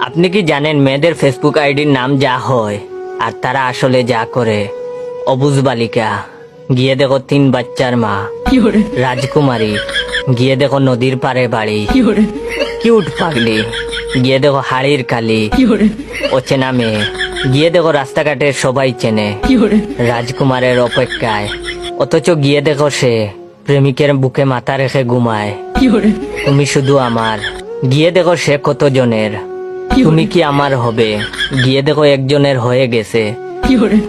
আপনি কি জানেন মেয়েদের ফেসবুক আইডির নাম যা হয় আর তারা আসলে যা করে? অবুজ বালিকা, গিয়ে দেখো 3 বাচ্চার মা। রাজকুমারী, গিয়ে দেখো নদীর পারে বাড়ি। কিউট পাগলি, গিয়ে দেখো হাড়ির কালি। অচেনা মেয়ে, গিয়ে দেখো রাস্তাঘাটের সবাই চেনে। রাজকুমারের অপেক্ষায়, অথচ গিয়ে দেখো সে প্রেমিকের বুকে মাথা রেখে ঘুমায়। তুমি শুধু আমার, গিয়ে দেখো সে কত জনের। তুমি কি আমার হবে? গিয়ে দেখো একজনের হয়ে গেছে।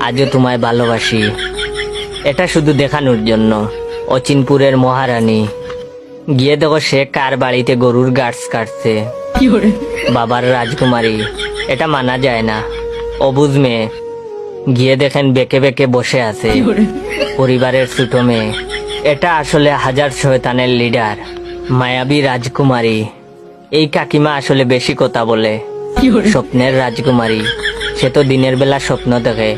আজও তোমায় ভালোবাসি। এটা শুধু দেখানোর জন্য। অচিনপুরের মহারানী, গিয়ে দেখো সে কার বাড়িতে গরুর গাছ কাটছে। বাবার রাজকুমারী, এটা মানা যায় না। অবুঝ মেয়ে, গিয়ে দেখেন বেঁকে বেঁকে বসে আছে। পরিবারের ছোট মেয়ে, এটা আসলে হাজার শয়তানের লিডার। মায়াবী রাজকুমারী, এই কাকিমা আসলে বেশি কথা বলে। স্বপ্নের রাজকুমারী, সে তো দিনের বেলা স্বপ্ন দেখে,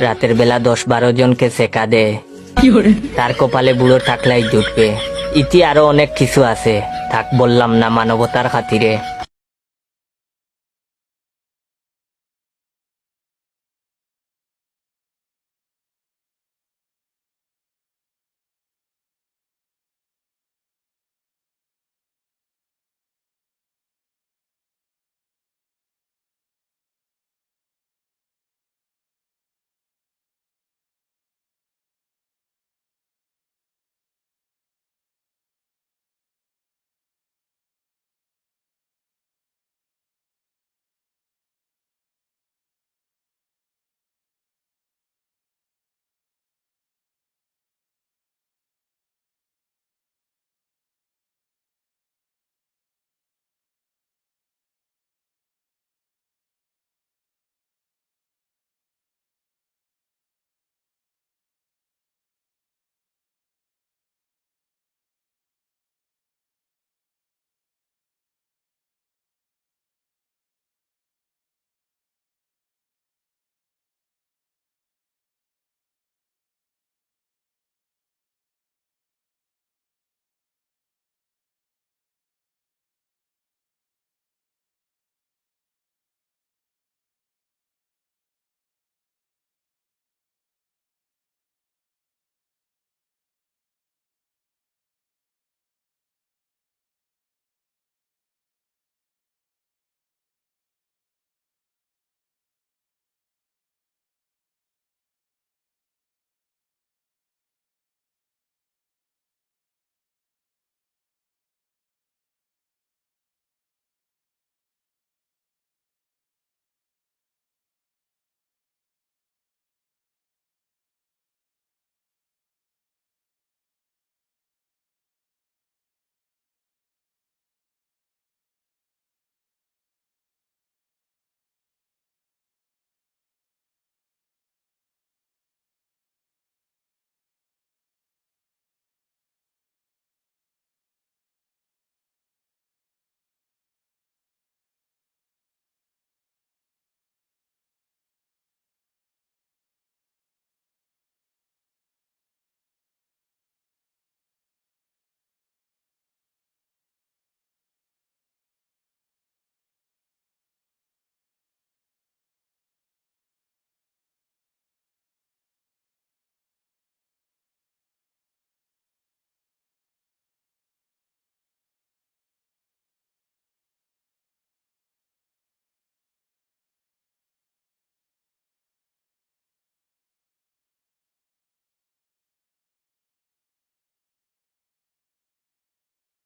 রাতের বেলা 10-12 জনকে সেকা দেয়। তার কপালে বুড়ো টাকলাই জুটবে। ইতি আরো অনেক কিছু আছে, থাক বললাম না মানবতার খাতিরে।